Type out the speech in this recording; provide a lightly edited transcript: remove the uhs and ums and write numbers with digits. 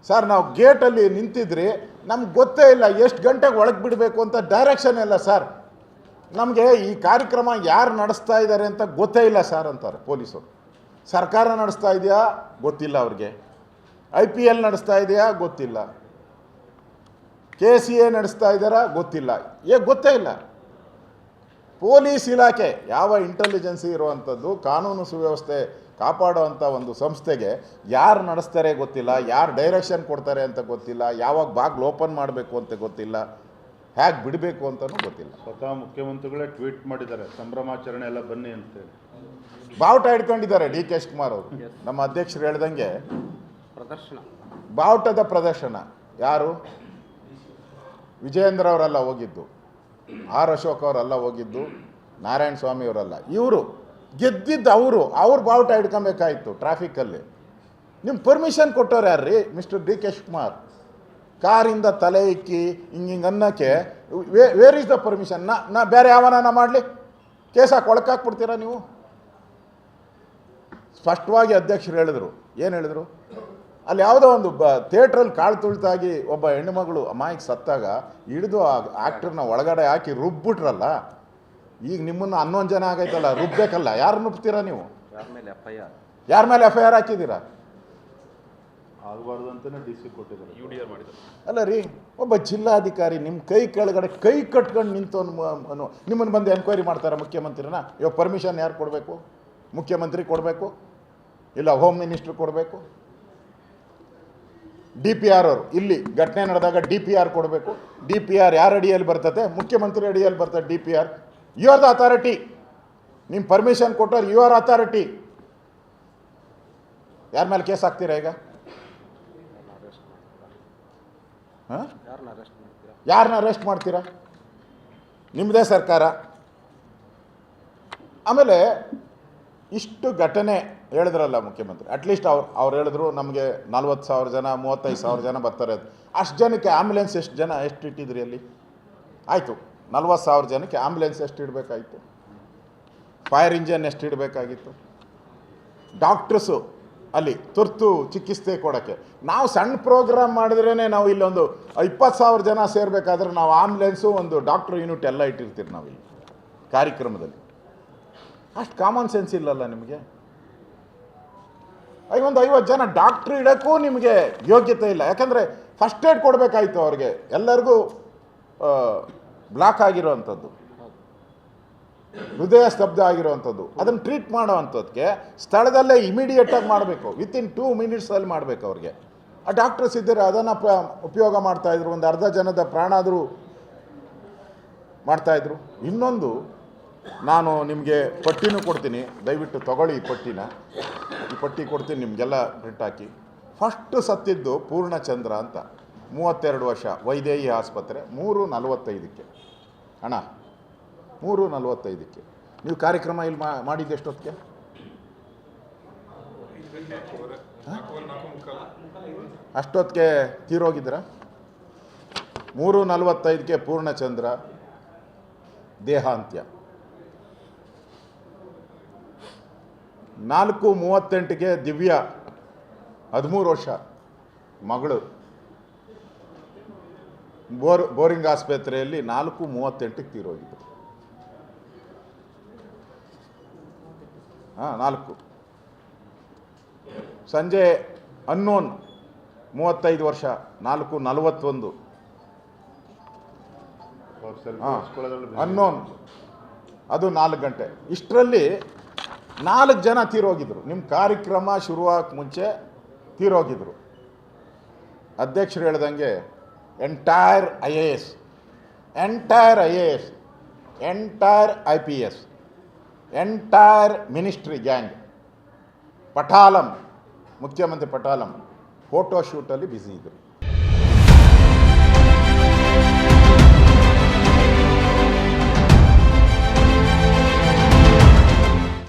Sir ನಾವು ಗೇಟಲ್ಲಿ ನಿಂತಿದ್ರಿ, ನಮ್ಗೆ ಗೊತ್ತೇ ಇಲ್ಲ ಎಷ್ಟು ಗಂಟೆಗೆ ಒಳಗೆ ಬಿಡಬೇಕು ಅಂತ ಡೈರೆಕ್ಷನ್ ಇಲ್ಲ ಸರ್. ನಮಗೆ ಈ ಕಾರ್ಯಕ್ರಮ ಯಾರು ನಡೆಸ್ತಾ ಇದ್ದಾರೆ ಅಂತ ಗೊತ್ತೇ ಇಲ್ಲ ಸರ್ ಅಂತಾರೆ ಪೊಲೀಸರು. ಸರ್ಕಾರ ನಡೆಸ್ತಾ ಇದೆಯಾ ಗೊತ್ತಿಲ್ಲ ಅವ್ರಿಗೆ, IPL ನಡೆಸ್ತಾ ಇದೆಯಾ ಗೊತ್ತಿಲ್ಲ, KCA ನಡೆಸ್ತಾ ಇದ್ದಾರಾ ಗೊತ್ತಿಲ್ಲ, ಗೊತ್ತೇ ಇಲ್ಲ. ಪೊಲೀಸ್ ಇಲಾಖೆ ಯಾವ ಇಂಟೆಲಿಜೆನ್ಸಿ ಇರುವಂಥದ್ದು, ಕಾನೂನು ಸುವ್ಯವಸ್ಥೆ ಕಾಪಾಡುವಂಥ ಒಂದು ಸಂಸ್ಥೆಗೆ ಯಾರು ನಡೆಸ್ತಾರೆ ಗೊತ್ತಿಲ್ಲ, ಯಾರು ಡೈರೆಕ್ಷನ್ ಕೊಡ್ತಾರೆ ಅಂತ ಗೊತ್ತಿಲ್ಲ, ಯಾವಾಗ ಬಾಗಿಲು ಓಪನ್ ಮಾಡಬೇಕು ಅಂತ ಗೊತ್ತಿಲ್ಲ, ಹೇಗೆ ಬಿಡಬೇಕು ಅಂತಲೂ ಗೊತ್ತಿಲ್ಲ. ಸ್ವತಃ ಮುಖ್ಯಮಂತ್ರಿಗಳೇ ಟ್ವೀಟ್ ಮಾಡಿದ್ದಾರೆ, ಸಂಭ್ರಮಾಚರಣೆ ಎಲ್ಲ ಬನ್ನಿ ಅಂತೇಳಿ ಬಾವುಟ ಹಿಡ್ಕೊಂಡಿದ್ದಾರೆ DK ಶಿವಕುಮಾರ್ ಅವರು. ನಮ್ಮ ಅಧ್ಯಕ್ಷರು ಹೇಳ್ದಂಗೆ ಪ್ರದರ್ಶನ, ಬಾವುಟದ ಪ್ರದರ್ಶನ. ಯಾರು? ವಿಜಯೇಂದ್ರ ಅವರೆಲ್ಲ ಹೋಗಿದ್ದು, R ಅಶೋಕ್ ಅವರೆಲ್ಲ ಹೋಗಿದ್ದು, ನಾರಾಯಣ ಸ್ವಾಮಿ ಅವರೆಲ್ಲ. ಇವರು ಗೆದ್ದಿದ್ದು ಅವ್ರು ಬಾವುಟ ಹಿಡ್ಕೊಬೇಕಾಯ್ತು ಟ್ರಾಫಿಕಲ್ಲಿ. ನಿಮ್ಮ ಪರ್ಮಿಷನ್ ಕೊಟ್ಟವ್ರು ಯಾರ್ರೀ? Mister DK Shivakumar. ಕಾರಿಂದ ತಲೆ ಇಕ್ಕಿ ಹಿಂಗೆ ಅನ್ನೋಕ್ಕೆ ವೇರ್ ಈಸ್ ದ ಪರ್ಮಿಷನ್? ನಾ ಬೇರೆ ಯಾವನ ಮಾಡಲಿ ಕೇಸ್ ಹಾಕಿ ಒಳಕಾಕ್ಬಿಡ್ತೀರಾ ನೀವು? ಸ್ಪಷ್ಟವಾಗಿ ಅಧ್ಯಕ್ಷರು ಹೇಳಿದ್ರು. ಏನು ಹೇಳಿದ್ರು? ಅಲ್ಲಿ ಯಾವುದೋ ಒಂದು ಥಿಯೇಟ್ರಲ್ಲಿ ಕಾಳು ತುಳಿತಾಗಿ ಒಬ್ಬ ಹೆಣ್ಣುಮಗಳು ಅಮಾಯಕ್ಕೆ ಸತ್ತಾಗ ಹಿಡಿದು ಆ ಆ್ಯಕ್ಟ್ರನ್ನ ಒಳಗಡೆ ಹಾಕಿ ರುಬ್ಬಿಟ್ರಲ್ಲ. ಈಗ ನಿಮ್ಮನ್ನು 11 ಜನ ಆಗೈತಲ್ಲ, ರುಬ್ಬೇಕಲ್ಲ. ಯಾರು ನುಬ್ತೀರಾ ನೀವು? ಯಾರ ಮೇಲೆ FIR ಹಾಕಿದ್ದೀರಾ? ಆಗಬಾರ್ದು ಅಂತಲೇ DC ಕೊಟ್ಟಿದ್ದಾರೆ, UDR ಮಾಡಿದ್ದಾರೆ. ಅಲ್ಲ ರೀ, ಒಬ್ಬ ಜಿಲ್ಲಾಧಿಕಾರಿ ನಿಮ್ಮ ಕೈ ಕೆಳಗಡೆ ಕೈ ಕಟ್ಕೊಂಡು ನಿಂತು ನಿಮ್ಮನ್ನು ಬಂದು ಎನ್ಕ್ವೈರಿ ಮಾಡ್ತಾರೆ ಮುಖ್ಯಮಂತ್ರಿನ. ಇವಾಗ ಪರ್ಮಿಷನ್ ಯಾರು ಕೊಡಬೇಕು? ಮುಖ್ಯಮಂತ್ರಿ ಕೊಡಬೇಕು, ಇಲ್ಲ ಹೋಮ್ ಮಿನಿಸ್ಟ್ರ್ ಕೊಡಬೇಕು, DPR ಅವರು. ಇಲ್ಲಿ ಘಟನೆ ನಡೆದಾಗ DPR ಕೊಡಬೇಕು. DPR ಯಾರ ಅಡಿಯಲ್ಲಿ ಬರ್ತದೆ? ಮುಖ್ಯಮಂತ್ರಿ ಅಡಿಯಲ್ಲಿ ಬರ್ತದೆ DPR. You are the authority. ನಿಮ್ಮ ಪರ್ಮಿಷನ್ ಕೊಟ್ಟವ್ರು ಯು ಆರ್ ಅಥಾರಿಟಿ. ಯಾರ ಮೇಲೆ ಕೇಸ್ ಹಾಕ್ತೀರಾ ಈಗ? ಹಾಂ, ಯಾರನ್ನ ಅರೆಸ್ಟ್ ಮಾಡ್ತೀರಾ? ನಿಮ್ಮದೇ ಸರ್ಕಾರ. ಆಮೇಲೆ ಇಷ್ಟು ಘಟನೆ ಹೇಳಿದ್ರಲ್ಲ ಮುಖ್ಯಮಂತ್ರಿ, ಅಟ್ಲೀಸ್ಟ್ ಅವ್ರು ಹೇಳಿದ್ರು ನಮಗೆ 40,000 ಜನ 35,000 ಜನ ಬರ್ತಾರೆ. ಅಷ್ಟು ಜನಕ್ಕೆ ಆ್ಯಂಬುಲೆನ್ಸ್ ಎಷ್ಟು ಇಟ್ಟಿದ್ರಿ ಅಲ್ಲಿ? ಆಯಿತು, 40,000 ಜನಕ್ಕೆ ಆ್ಯಂಬುಲೆನ್ಸ್ ಎಷ್ಟು ಇಡಬೇಕಾಗಿತ್ತು? ಫೈರ್ ಇಂಜನ್ ಎಷ್ಟು ಇಡಬೇಕಾಗಿತ್ತು? ಡಾಕ್ಟ್ರಸ್ಸು ಅಲ್ಲಿ ತುರ್ತು ಚಿಕಿತ್ಸೆ ಕೊಡೋಕ್ಕೆ ನಾವು ಸಣ್ಣ ಪ್ರೋಗ್ರಾಮ್ ಮಾಡಿದ್ರೇ ನಾವು ಇಲ್ಲೊಂದು 20,000 ಜನ ಸೇರಬೇಕಾದ್ರೆ ನಾವು ಆ್ಯಂಬುಲೆನ್ಸು ಒಂದು ಡಾಕ್ಟ್ರ್ ಯೂನಿಟ್ ಎಲ್ಲ ಇಟ್ಟಿರ್ತೀವಿ ನಾವು ಇಲ್ಲಿ ಕಾರ್ಯಕ್ರಮದಲ್ಲಿ. ಅಷ್ಟು ಕಾಮನ್ ಸೆನ್ಸ್ ಇಲ್ಲಲ್ಲ ನಿಮಗೆ? ಒಂದು 50 ಜನ ಡಾಕ್ಟ್ರ್ ಇಡೋಕ್ಕೂ ನಿಮಗೆ ಯೋಗ್ಯತೆ ಇಲ್ಲ. ಯಾಕಂದರೆ ಫಸ್ಟ್ ಏಡ್ ಕೊಡಬೇಕಾಯ್ತು ಅವ್ರಿಗೆ, ಎಲ್ಲರಿಗೂ ಬ್ಲಾಕ್ ಆಗಿರೋವಂಥದ್ದು, ಹೃದಯ ಸ್ತಬ್ಧ ಆಗಿರೋವಂಥದ್ದು. ಅದನ್ನು ಟ್ರೀಟ್ ಮಾಡೋ ಅಂಥದ್ದಕ್ಕೆ ಸ್ಥಳದಲ್ಲೇ ಇಮಿಡಿಯೇಟಾಗಿ ಮಾಡಬೇಕು, ವಿತಿನ್ 2 ಮಿನಿಟ್ಸಲ್ಲಿ ಮಾಡಬೇಕು ಅವ್ರಿಗೆ. ಆ ಡಾಕ್ಟರ್ಸ್ ಇದ್ದರೆ ಅದನ್ನು ಉಪಯೋಗ ಮಾಡ್ತಾಯಿದ್ರು, ಒಂದು ಅರ್ಧ ಜನದ ಪ್ರಾಣ ಆದರೂ ಮಾಡ್ತಾಯಿದ್ರು. ಇನ್ನೊಂದು, ನಾನು ನಿಮಗೆ ಪಟ್ಟಿನೂ ಕೊಡ್ತೀನಿ, ದಯವಿಟ್ಟು ತಗೊಳ್ಳಿ ಈ ಪಟ್ಟಿನ. ಈ ಪಟ್ಟಿ ಕೊಡ್ತೀನಿ ನಿಮಗೆಲ್ಲ ಪ್ರಿಂಟ್ ಹಾಕಿ. ಫಸ್ಟ್ ಸತ್ತಿದ್ದು ಪೂರ್ಣಚಂದ್ರ ಅಂತ, 32 ವರ್ಷ, ವೈದೇಹಿ ಆಸ್ಪತ್ರೆ, 3:45ಕ್ಕೆ. ಅಣ್ಣ 3:45ಕ್ಕೆ ನೀವು ಕಾರ್ಯಕ್ರಮ ಇಲ್ಲಿ ಮಾಡಿದ್ದು ಎಷ್ಟೊತ್ತಿಗೆ? ಅಷ್ಟೊತ್ತಿಗೆ ತೀರೋಗಿದ್ರ? 3:45ಕ್ಕೆ ಪೂರ್ಣಚಂದ್ರ ದೇಹಾಂತ್ಯ. 4:38ಗೆ ದಿವ್ಯಾ 13 ವರ್ಷ ಮಗಳು ಬೋರಿಂಗ್ ಆಸ್ಪತ್ರೆಯಲ್ಲಿ 4:38ಕ್ಕೆ ತೀರೋಗಿದ್ರು. 4 ಸಂಜೆ ಅನ್ನೋನ್ 35 ವರ್ಷ 4:41 ಅನ್ನೋನ್, ಅದು 4 ಗಂಟೆ. ಇಷ್ಟರಲ್ಲಿ 4 ಜನ ತೀರೋಗಿದ್ರು. ನಿಮ್ಮ ಕಾರ್ಯಕ್ರಮ ಶುರುವಾಗಕ್ಕೆ ಮುಂಚೆ ತೀರೋಗಿದ್ರು. ಅಧ್ಯಕ್ಷರು ಹೇಳ್ದಂಗೆ entire IAS, entire IPS, entire ministry gang, ಪಟಾಲಂ, ಮುಖ್ಯಮಂತ್ರಿ ಪಟಾಲಂ ಫೋಟೋ ಶೂಟಲ್ಲಿ ಬ್ಯುಸಿ ಇದ್ದರು.